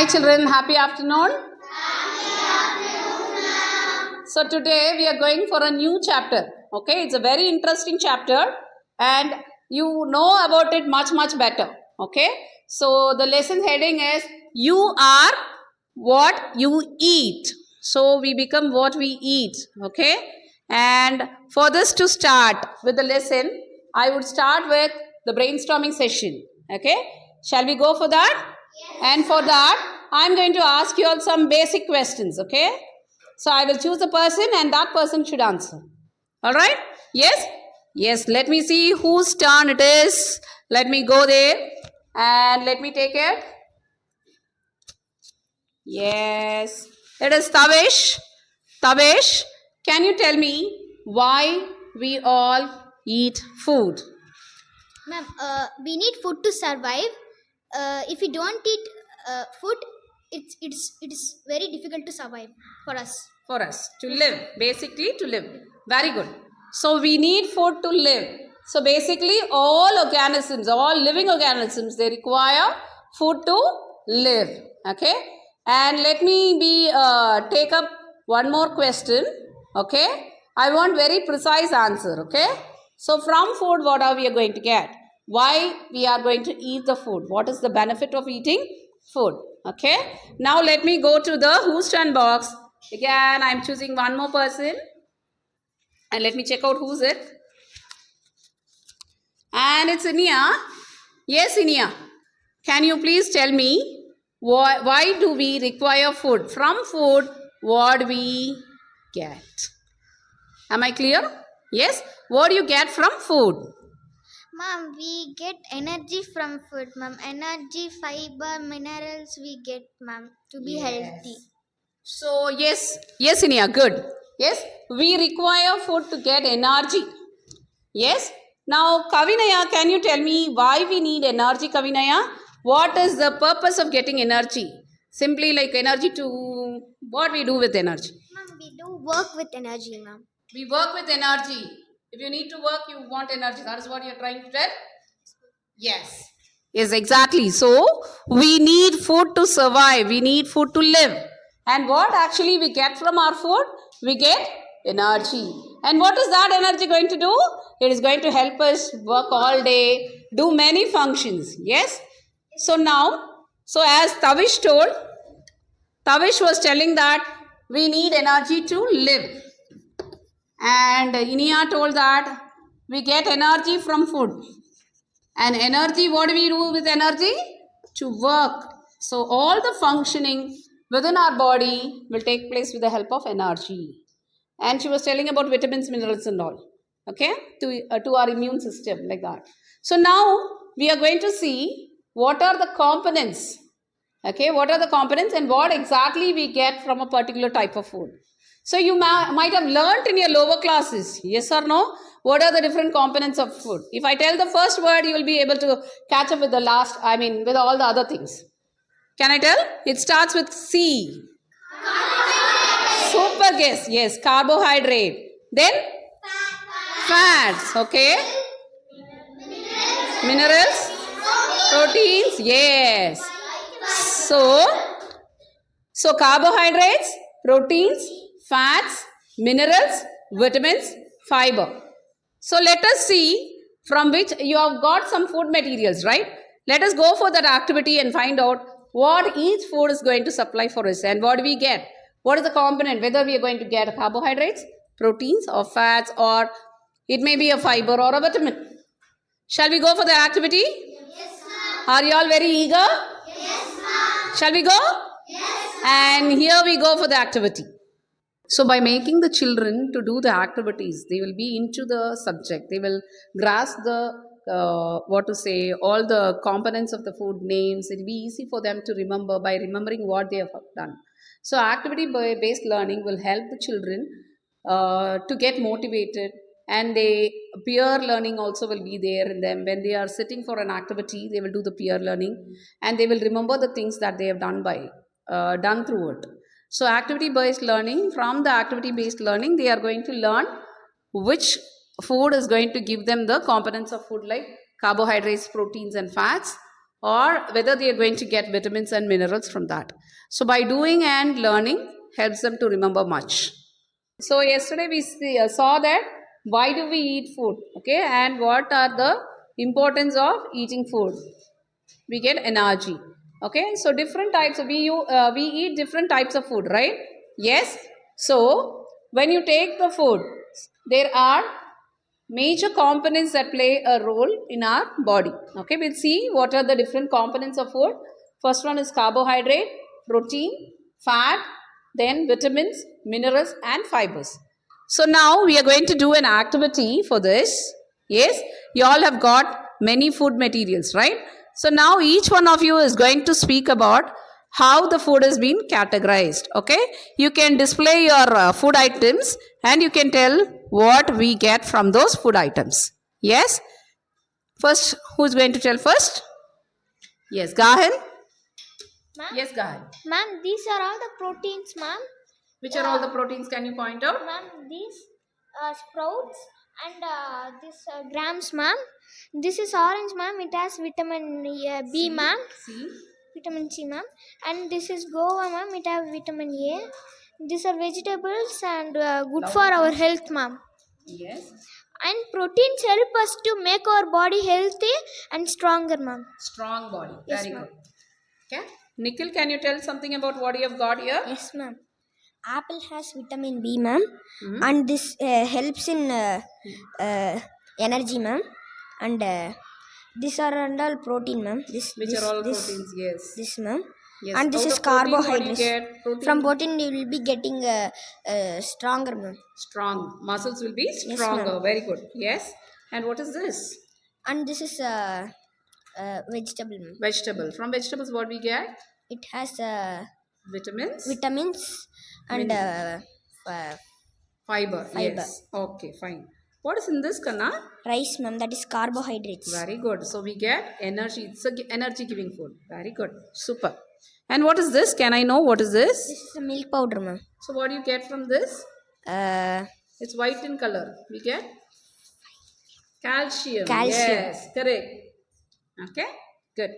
Hi children, happy afternoon. So today we are going for a new chapter. Okay, it's a very interesting chapter and you know about it much better. Okay, so the lesson heading is you are what you eat. So we become what we eat. Okay, and for this to start with the lesson, I would start with the brainstorming session. Okay, shall we go for that? And for that, I'm going to ask you all some basic questions, okay? So I will choose a person and that person should answer. All right? Yes? Yes, let me see whose turn it is. Let me go there and let me take it. Yes, it is Tavish. Tavish, can you tell me why we all eat food? Ma'am, we need food to survive. If we don't eat food, it's very difficult to survive for us. For us to live, basically to live. Very good. So we need food to live. So basically all organisms, all living organisms, they require food to live. Okay. And let me take up one more question. Okay. I want very precise answer. Okay. So from food, what are we going to get? Why we are going to eat the food? What is the benefit of eating food? Okay. Now let me go to the whose turn box. Again, I'm choosing one more person. And let me check out who's it. And it's Inia. Yes, Inia. Can you please tell me why do we require food? From food, what we get? Am I clear? Yes. What do you get from food? Ma'am, we get energy from food, ma'am. Energy, fiber, minerals we get, ma'am, to be healthy. So, yes, Inia, good. Yes, we require food to get energy. Yes. Now, Kavinaya, can you tell me why we need energy, Kavinaya? What is the purpose of getting energy? Simply like energy to, what we do with energy? Ma'am, we do work with energy, ma'am. We work with energy. If you need to work, you want energy. That is what you're trying to tell? Yes. Yes, exactly. So, we need food to survive. We need food to live. And what actually we get from our food? We get energy. And what is that energy going to do? It is going to help us work all day, do many functions. Yes? So now, so as Tavish told, Tavish was telling that we need energy to live. And Inia told that we get energy from food. And energy, what do we do with energy? To work. So all the functioning within our body will take place with the help of energy. And she was telling about vitamins, minerals and all. Okay? To our immune system, like that. So now we are going to see what are the components. Okay? What are the components and what exactly we get from a particular type of food. So you might have learnt in your lower classes, yes or no? What are the different components of food? If I tell the first word, you will be able to catch up with the last, with all the other things. Can I tell? It starts with C. Super guess. Yes, carbohydrate. Then? Fats. Okay. Minerals? Proteins? Yes. So carbohydrates, proteins, fats, minerals, vitamins, fiber. So let us see from which you have got some food materials, right? Let us go for that activity and find out what each food is going to supply for us and what do we get. What is the component, whether we are going to get carbohydrates, proteins or fats, or it may be a fiber or a vitamin. Shall we go for the activity? Yes, ma'am. Are you all very eager? Yes, ma'am. Shall we go? Yes. And here we go for the activity. So by making the children to do the activities, they will be into the subject. They will grasp the, all the components of the food names. It will be easy for them to remember by remembering what they have done. So activity-based learning will help the children to get motivated, and peer learning also will be there in them. When they are sitting for an activity, they will do the peer learning and they will remember the things that they have done through it. So activity-based learning, from the activity-based learning, they are going to learn which food is going to give them the components of food like carbohydrates, proteins and fats, or whether they are going to get vitamins and minerals from that. So by doing and learning helps them to remember much. So yesterday we saw that why do we eat food, okay, and what are the importance of eating food. We get energy, okay. So different types of we eat different types of food, right? Yes. So when you take the food, there are major components that play a role in our body, okay. We'll see what are the different components of food. First one is carbohydrate, protein, fat, then vitamins, minerals and fibers. So now we are going to do an activity for this. Yes, you all have got many food materials, right? So now each one of you is going to speak about how the food has been categorized, okay. You can display your food items and you can tell what we get from those food items. Yes. First, who is going to tell first? Yes, Gahan. Ma'am, Yes, Gahan. ma'am, these are all the proteins, ma'am. Which are all the proteins? Can you point out? Ma'am, these sprouts and this grams, ma'am. This is orange, ma'am. It has vitamin B, ma'am. See. Vitamin C, ma'am. And this is guava, ma'am. It has vitamin A. These are vegetables and good for our health, ma'am. Yes. And proteins help us to make our body healthy and stronger, ma'am. Strong body. Yes, Very ma'am. good. Okay. Nikhil, can you tell something about what you have got here? Yes, ma'am. Apple has vitamin B, ma'am, Mhm. and this helps in energy, ma'am. And these are and all protein, ma'am. Which are all proteins? Yes. This, ma'am. Yes. And this Out is of protein, what do you carbohydrates. get? Protein. From protein, you will be getting stronger, ma'am. Strong. Muscles will be Yes, stronger. ma'am. Very good. Yes. And what is this? And this is vegetable, ma'am. Vegetable. From vegetables, what we get? It has Vitamins. vitamins and Fiber. Fiber. Yes. Okay, fine. What is in this, Kanna? rice, ma'am. That is carbohydrates. Very good. So we get energy. It's a energy giving food. Very good. Super. And what is this? Can I know what is this? This is a milk powder, ma'am. So what do you get from this? Uh, It's white in color. We get calcium. Calcium. Yes, correct. Okay, good.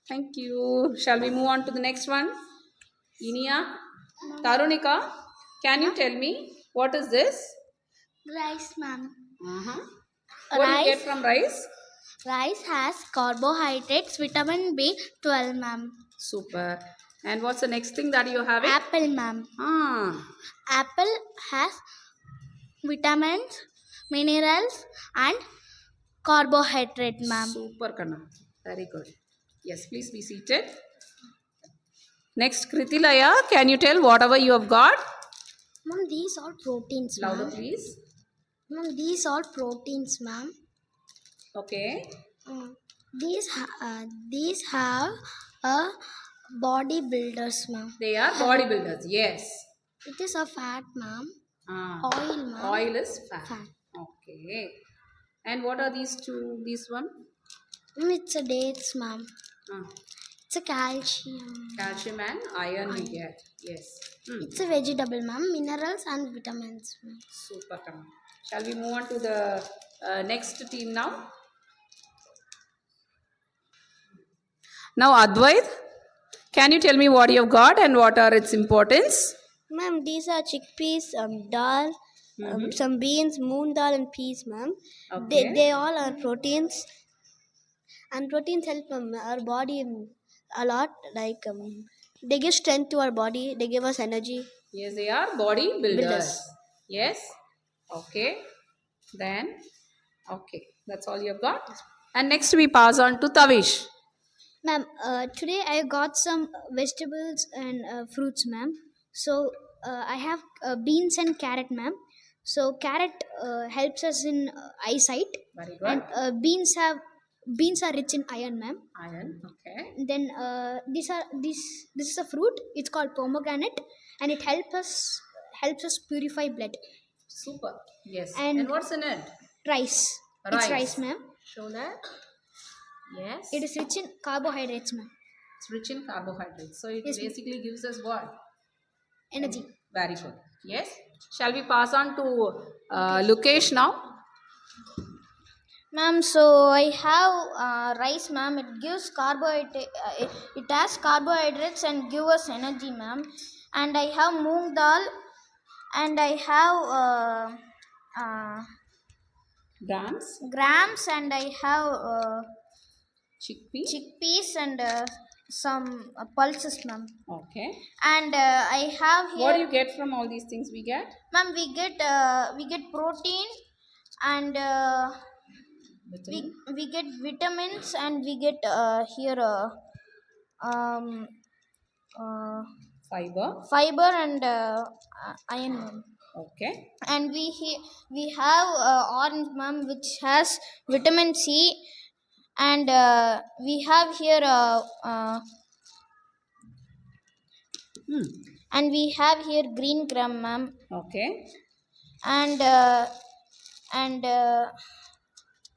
Thank you. Shall we move on to the next one? Inia, Tarunika, can you tell me what is this? Rice, ma'am. Uh-huh. What do you get Rice. from rice? Rice has carbohydrates, vitamin B12, ma'am. Super. And what's the next thing that you're having? Apple, ma'am. Apple has vitamins, minerals, and carbohydrate, ma'am. Super, Kanna. Very good. Yes, please be seated. Next, Kritilaya, can you tell whatever you have got? Ma'am, these are proteins, Louder, ma'am. please. Ma'am, these are proteins, ma'am. Okay. These have a bodybuilders, ma'am. They are bodybuilders. Yes. It is a fat, ma'am. Ah. Oil, ma'am. Oil is fat. Fat. Okay. And what are these two? This one? It's a dates, ma'am. Ah. It's a calcium. Calcium and iron we get. Yes. It's a vegetable, ma'am. Minerals and vitamins, ma'am. Super. Come. Shall we move on to the next team now? Now, Advait, can you tell me what you have got and what are its importance? Ma'am, these are chickpeas, dal, some beans, moong dal, and peas, ma'am. Okay. They all are proteins, and proteins help our body a lot. Like they give strength to our body. They give us energy. Yes, they are bodybuilders. Builders. Yes. Okay. Then, okay. That's all you have got. And next we pass on to Tavish. Ma'am, today I got some vegetables and fruits, ma'am. So I have beans and carrot, ma'am. So carrot helps us in eyesight, Very good. and beans are rich in iron, ma'am. Iron. Okay. Then this is a fruit. It's called pomegranate, and it helps us purify blood. Super. Yes. And- And what's in it? Rice. Rice. It's rice, ma'am. Show that. Yes. It is rich in carbohydrates, ma'am. It's rich in carbohydrates. So it Yes, ma'am. basically gives us what? Energy. Very good. Yes. Shall we pass on to Lukesh now? Ma'am, so I have rice, ma'am. It gives carbohydrate. It has carbohydrates and give us energy, ma'am. And I have moong dal, and I have Grams, grams, and I have chickpea. chickpeas and some pulses, ma'am. Okay. And I have here, What do you get from all these things we get? ma'am. We get protein, and Vitamin, we get vitamins, and we get here um, fiber. fiber and iron, ma'am. Okay. And we have orange, ma'am, which has vitamin C, and we have here and we have here green gram, ma'am, Okay. and and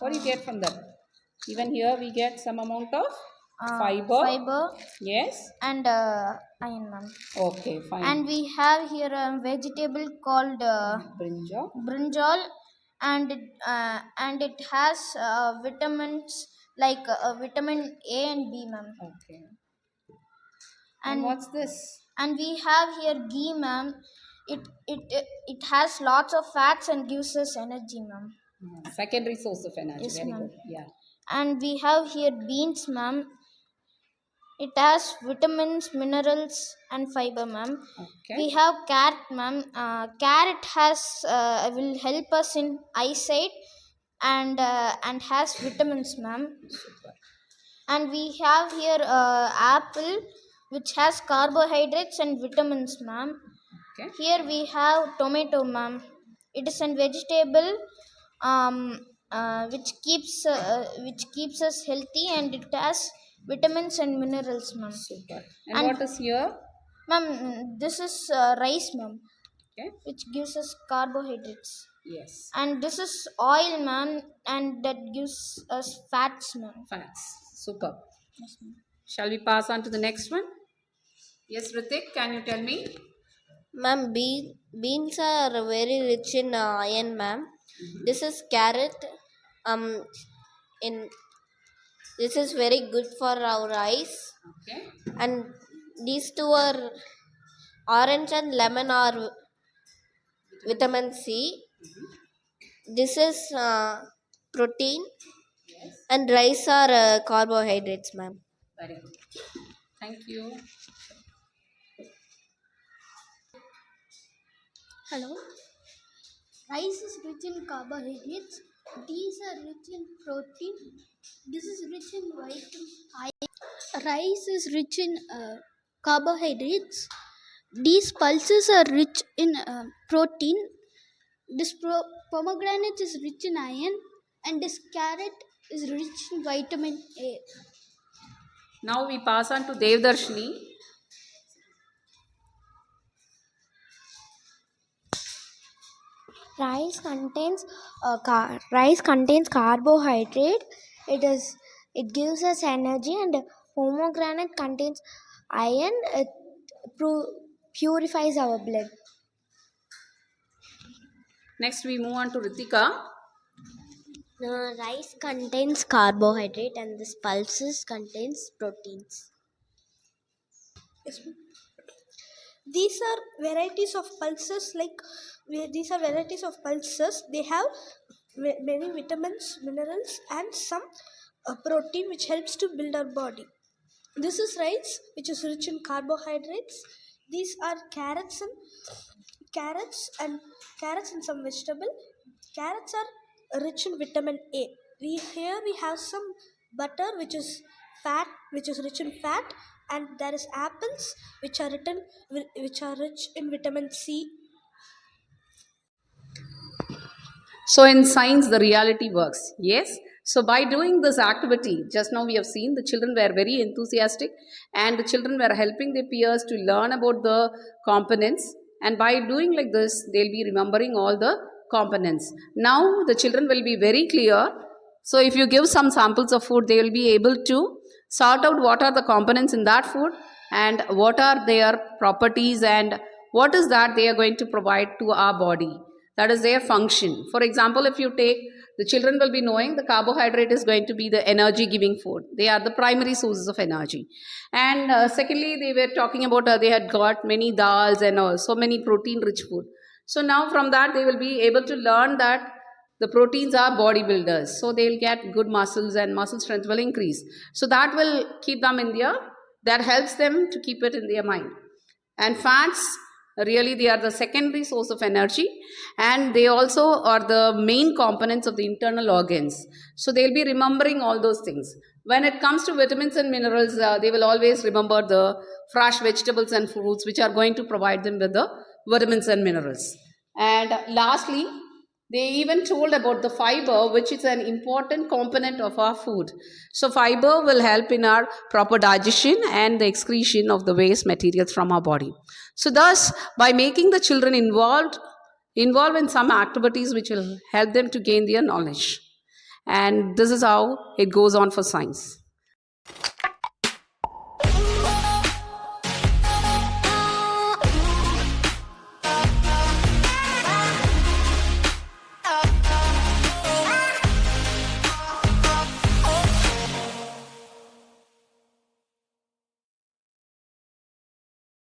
What do you get from that? Even here we get some amount of fiber. fiber Yes. and iron, ma'am. Okay, fine. And we have here a vegetable called Brinjal. brinjal, and it has vitamins like vitamin A and B, ma'am. Okay. And And what's this? and we have here ghee, ma'am. It has lots of fats and gives us energy, ma'am. Secondary source of energy. Yes, Very ma'am. good. Yeah. And we have here beans, ma'am. It has vitamins, minerals, and fiber, ma'am. Okay. We have carrot, ma'am. Carrot has will help us in eyesight, and has vitamins, ma'am. And we have here apple, which has carbohydrates and vitamins, ma'am. Okay. Here we have tomato, ma'am. It is a vegetable which keeps us healthy, and it has vitamins and minerals, ma'am. Super. And, And- what is here? Ma'am, this is rice, ma'am, Okay. which gives us carbohydrates. Yes. And this is oil, ma'am, and that gives us fats, ma'am. Fats. Super. Yes, ma'am. Shall we pass on to the next one? Yes, Ritik, can you tell me? Ma'am, beans are very rich in iron, ma'am. This is carrot. Um, in this is very good for our eyes. Okay. And these two are orange and lemon are vitamin C. This is protein, and rice are carbohydrates, ma'am. Very good. Thank you. Hello. Rice is rich in carbohydrates. These are rich in protein. This is rich in vitamin. Rice is rich in carbohydrates. These pulses are rich in protein. This pomegranate is rich in iron, and this carrot is rich in vitamin A. Now we pass on to Devdarshini. Rice contains carbohydrate. It gives us energy, and pomegranate contains iron. It purifies our blood. Next we move on to Ritika. Rice contains carbohydrate, and this pulses contains proteins. These are varieties of pulses, they have many vitamins, minerals, and some protein which helps to build our body. This is rice, which is rich in carbohydrates. These are carrots and some vegetable. Carrots are rich in vitamin A. Here we have some butter, which is rich in fat, and there is apples, which are rich in vitamin C. So in science, the reality works. Yes. So by doing this activity, just now we have seen the children were very enthusiastic, and the children were helping their peers to learn about the components. And by doing like this, they'll be remembering all the components. Now the children will be very clear. So if you give some samples of food, they will be able to sort out what are the components in that food and what are their properties and what is that they are going to provide to our body. That is their function. For example, if you take The children will be knowing the carbohydrate is going to be the energy giving food. They are the primary sources of energy. And secondly, they were talking about they had got many dals and so many protein rich food. So now from that they will be able to learn that the proteins are bodybuilders. So they'll get good muscles and muscle strength will increase. So that will keep them in their, that helps them to keep it in their mind. And fats, really they are the secondary source of energy, and they also are the main components of the internal organs. So they'll be remembering all those things. When it comes to vitamins and minerals, they will always remember the fresh vegetables and fruits which are going to provide them with the vitamins and minerals. And lastly, they even told about the fiber, which is an important component of our food. So fiber will help in our proper digestion and the excretion of the waste materials from our body. So thus, by making the children involved in some activities which will help them to gain their knowledge. And this is how it goes on for science.